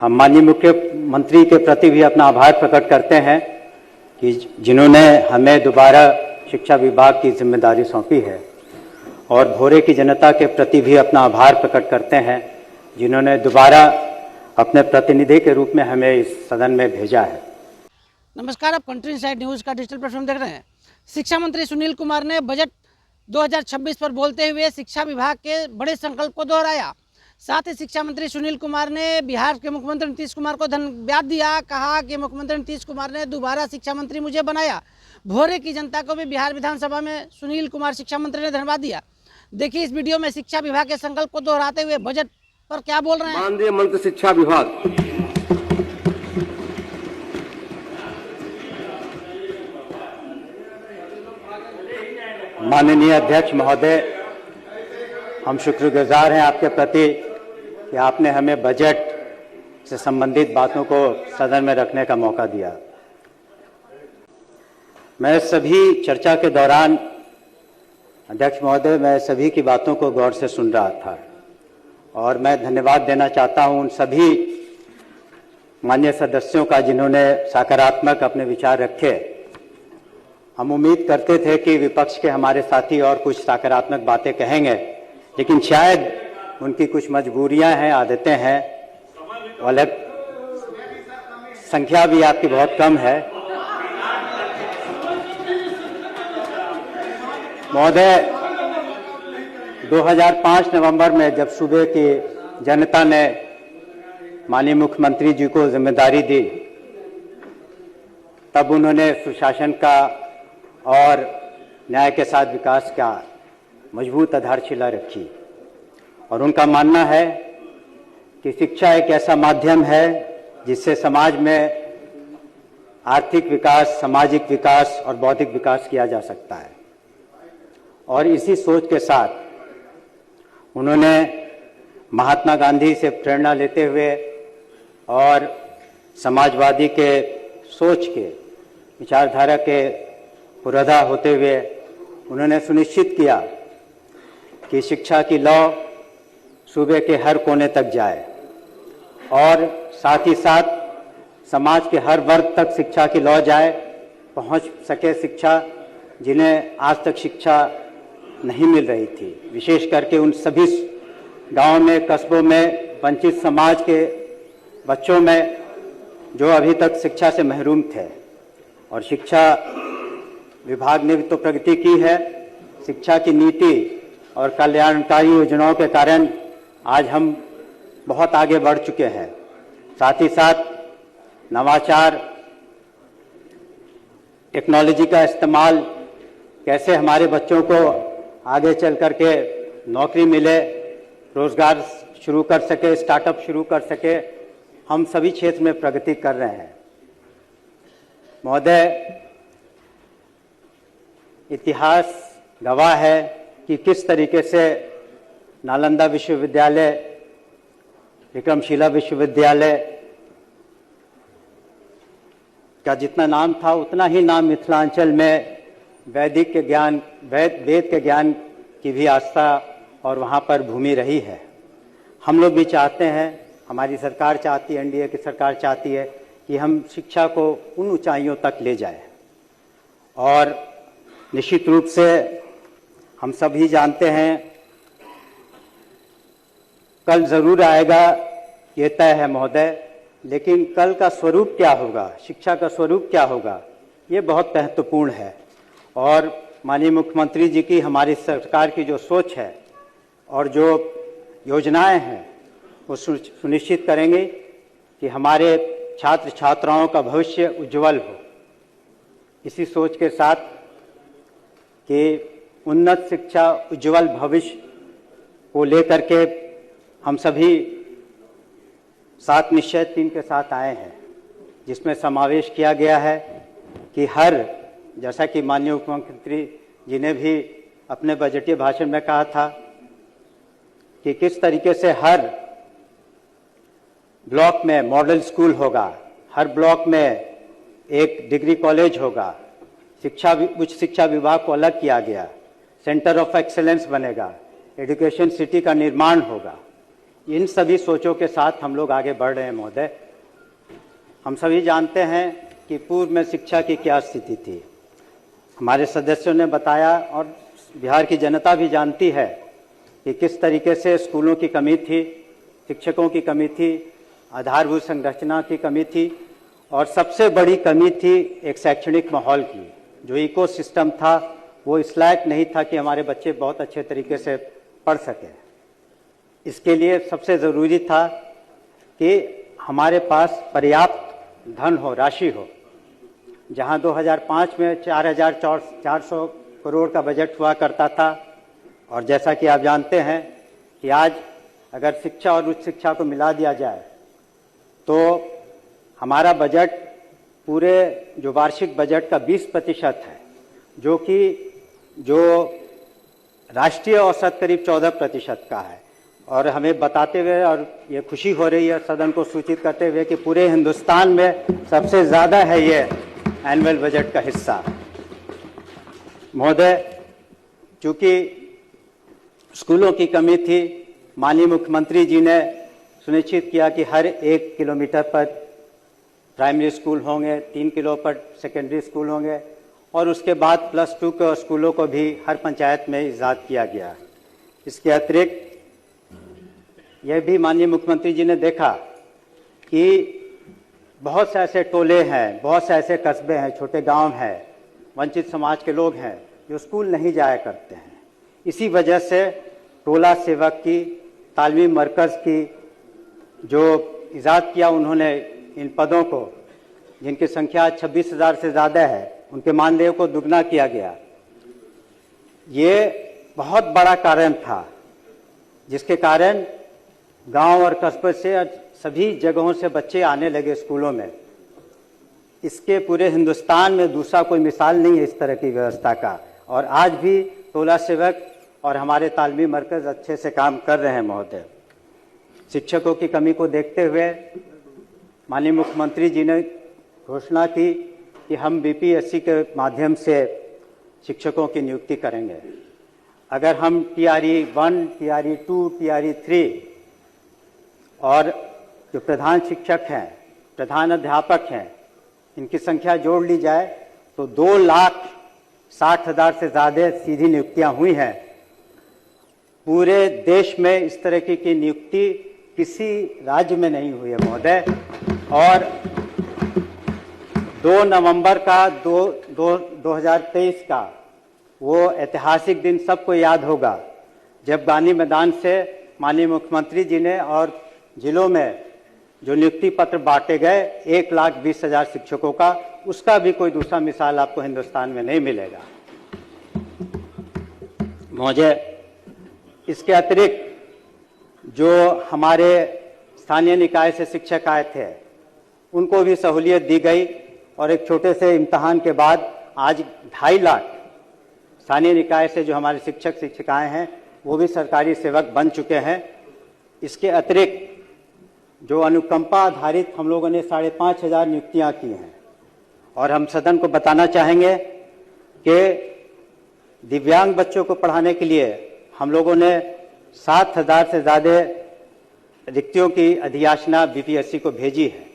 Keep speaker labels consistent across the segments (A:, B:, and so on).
A: हम माननीय मुख्यमंत्री के प्रति भी अपना आभार प्रकट करते हैं कि जिन्होंने हमें दोबारा शिक्षा विभाग की जिम्मेदारी सौंपी है, और भोरे की जनता के प्रति भी अपना आभार प्रकट करते हैं जिन्होंने दोबारा अपने प्रतिनिधि के रूप में हमें इस सदन में भेजा है।
B: नमस्कार, आप कंट्री इनसाइड न्यूज़ का डिजिटल प्लेटफॉर्म देख रहे हैं। शिक्षा मंत्री सुनील कुमार ने बजट 2026 पर बोलते हुए शिक्षा विभाग के बड़े संकल्प को दोहराया। साथ ही शिक्षा मंत्री सुनील कुमार ने बिहार के मुख्यमंत्री नीतीश कुमार को धन्यवाद दिया। कहा कि मुख्यमंत्री नीतीश कुमार ने दोबारा शिक्षा मंत्री मुझे बनाया। भोरे की जनता को भी बिहार विधानसभा में सुनील कुमार शिक्षा मंत्री ने धन्यवाद दिया। देखिए इस वीडियो में शिक्षा विभाग के संकल्प को दोहराते हुए बजट पर क्या बोल रहे हैं।
C: माननीय मंत्री शिक्षा विभाग,
A: माननीय अध्यक्ष महोदय, हम शुक्रगुजार हैं आपके प्रति कि आपने हमें बजट से संबंधित बातों को सदन में रखने का मौका दिया। मैं सभी चर्चा के दौरान, अध्यक्ष महोदय, मैं सभी की बातों को गौर से सुन रहा था और मैं धन्यवाद देना चाहता हूं उन सभी माननीय सदस्यों का जिन्होंने सकारात्मक अपने विचार रखे। हम उम्मीद करते थे कि विपक्ष के हमारे साथी और कुछ सकारात्मक बातें कहेंगे, लेकिन शायद उनकी कुछ मजबूरियां हैं, आदतें हैं, अलग संख्या भी आपकी बहुत कम है। महोदय, 2005 नवंबर में जब सूबे की जनता ने माननीय मुख्यमंत्री जी को जिम्मेदारी दी, तब उन्होंने सुशासन का और न्याय के साथ विकास का मजबूत आधारशिला रखी और उनका मानना है कि शिक्षा एक ऐसा माध्यम है जिससे समाज में आर्थिक विकास, सामाजिक विकास और बौद्धिक विकास किया जा सकता है। और इसी सोच के साथ उन्होंने महात्मा गांधी से प्रेरणा लेते हुए और समाजवादी के सोच के विचारधारा के पुरोधा होते हुए उन्होंने सुनिश्चित किया कि शिक्षा की लौ सूबे के हर कोने तक जाए और साथ ही साथ समाज के हर वर्ग तक शिक्षा की लौ जाए, पहुंच सके शिक्षा जिन्हें आज तक शिक्षा नहीं मिल रही थी। विशेष करके उन सभी गांवों में, कस्बों में वंचित समाज के बच्चों में जो अभी तक शिक्षा से महरूम थे। और शिक्षा विभाग ने भी तो प्रगति की है। शिक्षा की नीति और कल्याणकारी योजनाओं के कारण आज हम बहुत आगे बढ़ चुके हैं। साथ ही साथ नवाचार, टेक्नोलॉजी का इस्तेमाल, कैसे हमारे बच्चों को आगे चल करके नौकरी मिले, रोजगार शुरू कर सके, स्टार्टअप शुरू कर सके, हम सभी क्षेत्र में प्रगति कर रहे हैं। महोदय, इतिहास गवाह है कि किस तरीके से नालंदा विश्वविद्यालय, विक्रमशिला विश्वविद्यालय का जितना नाम था उतना ही नाम मिथिलांचल में वैदिक के ज्ञान, वेद के ज्ञान की भी आस्था और वहाँ पर भूमि रही है। हम लोग भी चाहते हैं, हमारी सरकार चाहती है, एनडीए की सरकार चाहती है कि हम शिक्षा को उन ऊंचाइयों तक ले जाएं। और निश्चित रूप से हम सभी जानते हैं कल जरूर आएगा, ये तय है महोदय, लेकिन कल का स्वरूप क्या होगा, शिक्षा का स्वरूप क्या होगा, ये बहुत महत्वपूर्ण है। और माननीय मुख्यमंत्री जी की, हमारी सरकार की जो सोच है और जो योजनाएं हैं वो सुनिश्चित करेंगे कि हमारे छात्र छात्राओं का भविष्य उज्जवल हो। इसी सोच के साथ कि उन्नत शिक्षा, उज्जवल भविष्य को लेकर के हम सभी 7 निश्चय 3 के साथ आए हैं, जिसमें समावेश किया गया है कि हर, जैसा कि माननीय उप मुख्यमंत्री जी ने भी अपने बजटीय भाषण में कहा था कि किस तरीके से हर ब्लॉक में मॉडल स्कूल होगा, हर ब्लॉक में एक डिग्री कॉलेज होगा, उच्च शिक्षा विभाग को अलग किया गया, सेंटर ऑफ एक्सेलेंस बनेगा, एजुकेशन सिटी का निर्माण होगा। इन सभी सोचों के साथ हम लोग आगे बढ़ रहे हैं महोदय। हम सभी जानते हैं कि पूर्व में शिक्षा की क्या स्थिति थी। हमारे सदस्यों ने बताया और बिहार की जनता भी जानती है कि किस तरीके से स्कूलों की कमी थी, शिक्षकों की कमी थी, आधारभूत संरचना की कमी थी और सबसे बड़ी कमी थी एक शैक्षणिक माहौल की। जो इकोसिस्टम था वो इस लायक नहीं था कि हमारे बच्चे बहुत अच्छे तरीके से पढ़ सकें। इसके लिए सबसे ज़रूरी था कि हमारे पास पर्याप्त धन हो, राशि हो। जहां 2005 में 4,400 करोड़ का बजट हुआ करता था और जैसा कि आप जानते हैं कि आज अगर शिक्षा और उच्च शिक्षा को मिला दिया जाए तो हमारा बजट पूरे जो वार्षिक बजट का 20% है, जो कि राष्ट्रीय औसत करीब 14% का है। और हमें बताते हुए और ये खुशी हो रही है सदन को सूचित करते हुए कि पूरे हिंदुस्तान में सबसे ज़्यादा है ये एनुअल बजट का हिस्सा। महोदय, चूंकि स्कूलों की कमी थी, माननीय मुख्यमंत्री जी ने सुनिश्चित किया कि हर 1 किलोमीटर पर प्राइमरी स्कूल होंगे, 3 किलो पर सेकेंडरी स्कूल होंगे और उसके बाद +2 के स्कूलों को भी हर पंचायत में इजाद किया गया। इसके अतिरिक्त यह भी माननीय मुख्यमंत्री जी ने देखा कि बहुत से ऐसे टोले हैं, बहुत से ऐसे कस्बे हैं, छोटे गांव हैं, वंचित समाज के लोग हैं जो स्कूल नहीं जाया करते हैं। इसी वजह से टोला सेवक की तालीमी मरकज़ की जो इजाद किया उन्होंने, इन पदों को जिनकी संख्या 26,000 से ज़्यादा है, उनके मानदेय को दुगना किया गया। ये बहुत बड़ा कारण था जिसके कारण गांव और कस्बे से सभी जगहों से बच्चे आने लगे स्कूलों में। इसके पूरे हिंदुस्तान में दूसरा कोई मिसाल नहीं है इस तरह की व्यवस्था का। और आज भी टोला सेवक और हमारे तालीमी मरकज़ अच्छे से काम कर रहे हैं महोदय। शिक्षकों की कमी को देखते हुए माननीय मुख्यमंत्री जी ने घोषणा की कि हम बीपीएससी के माध्यम से शिक्षकों की नियुक्ति करेंगे। अगर हम TRE 1, TRE 2, TRE 3 और जो प्रधान शिक्षक हैं, प्रधान अध्यापक हैं, इनकी संख्या जोड़ ली जाए तो 2,60,000 से ज़्यादा सीधी नियुक्तियां हुई हैं। पूरे देश में इस तरह की नियुक्ति किसी राज्य में नहीं हुई है महोदय। और 2 नवंबर का 2023 का वो ऐतिहासिक दिन सबको याद होगा जब गांधी मैदान से माननीय मुख्यमंत्री जी ने और जिलों में जो नियुक्ति पत्र बांटे गए 1,20,000 शिक्षकों का, उसका भी कोई दूसरा मिसाल आपको हिंदुस्तान में नहीं मिलेगा। मुझे इसके अतिरिक्त जो हमारे स्थानीय निकाय से शिक्षक आए थे उनको भी सहूलियत दी गई और एक छोटे से इम्तहान के बाद आज 2.5 लाख स्थानीय निकाय से जो हमारे शिक्षक शिक्षिकाएं हैं वो भी सरकारी सेवक बन चुके हैं। इसके अतिरिक्त जो अनुकंपा आधारित हम लोगों ने 5,500 नियुक्तियां की हैं। और हम सदन को बताना चाहेंगे कि दिव्यांग बच्चों को पढ़ाने के लिए हम लोगों ने 7,000 से ज़्यादा रिक्तियों की अधियाचना बीपीएससी को भेजी है।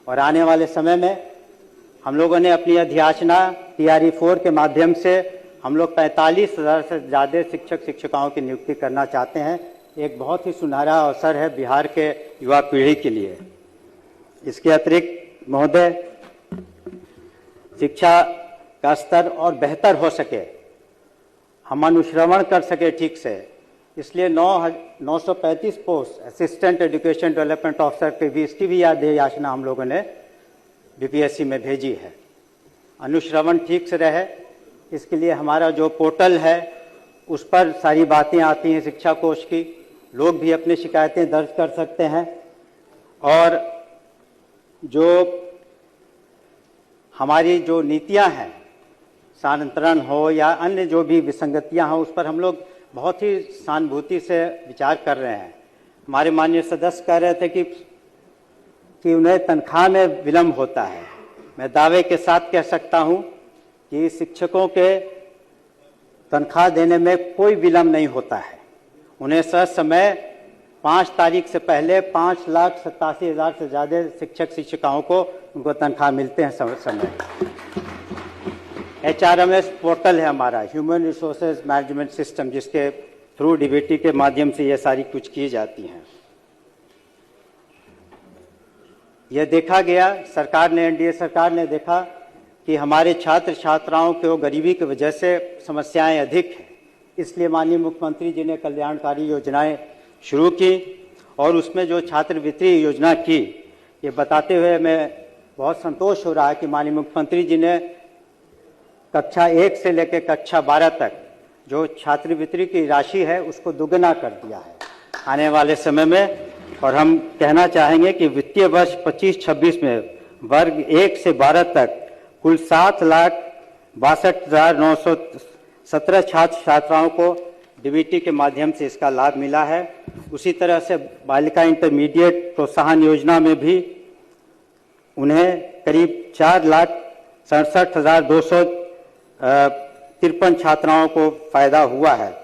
A: और आने वाले समय में हम लोगों ने अपनी अधियाचना TRE 4 के माध्यम से हम लोग 45,000 से ज़्यादा शिक्षक शिक्षिकाओं की नियुक्ति करना चाहते हैं। एक बहुत ही सुनहरा अवसर है बिहार के युवा पीढ़ी के लिए। इसके अतिरिक्त महोदय, शिक्षा का स्तर और बेहतर हो सके, हम अनुश्रवण कर सके ठीक से, इसलिए 935 post assistant education development officer की भी इसकी भी अधियाचना हम लोगों ने बीपीएससी में भेजी है। अनुश्रवण ठीक से रहे इसके लिए हमारा जो पोर्टल है उस पर सारी बातें आती हैं शिक्षा कोष की, लोग भी अपनी शिकायतें दर्ज कर सकते हैं। और जो हमारी जो नीतियां हैं, स्थानांतरण हो या अन्य जो भी विसंगतियां हों, उस पर हम लोग बहुत ही सहानुभूति से विचार कर रहे हैं। हमारे माननीय सदस्य कह रहे थे कि उन्हें तनख्वाह में विलम्ब होता है। मैं दावे के साथ कह सकता हूं कि शिक्षकों के तनख्वाह देने में कोई विलम्ब नहीं होता है। उन्हें समय 5 तारीख से पहले 5,87,000 से ज़्यादा शिक्षक शिक्षिकाओं को उनको तनख्वाह मिलते हैं समय। HRMS पोर्टल है हमारा, ह्यूमन रिसोर्सेज मैनेजमेंट सिस्टम, जिसके थ्रू डीबीटी के माध्यम से ये सारी कुछ की जाती हैं। यह देखा गया, सरकार ने, एनडीए सरकार ने देखा कि हमारे छात्र छात्राओं को गरीबी की वजह से समस्याएं अधिक हैं, इसलिए माननीय मुख्यमंत्री जी ने कल्याणकारी योजनाएं शुरू की और उसमें जो छात्रवृत्ति योजना की, ये बताते हुए मैं बहुत संतोष हो रहा है कि माननीय मुख्यमंत्री जी ने कक्षा 1 से लेकर कक्षा 12 तक जो छात्रवृत्ति की राशि है उसको दुगना कर दिया है आने वाले समय में। और हम कहना चाहेंगे कि वित्तीय वर्ष 25-26 में वर्ग 1 से 12 तक कुल 7,62,917 छात्र छात्राओं को डीबीटी के माध्यम से इसका लाभ मिला है। उसी तरह से बालिका इंटरमीडिएट प्रोत्साहन योजना में भी उन्हें करीब 4,67,253 छात्राओं को फायदा हुआ है।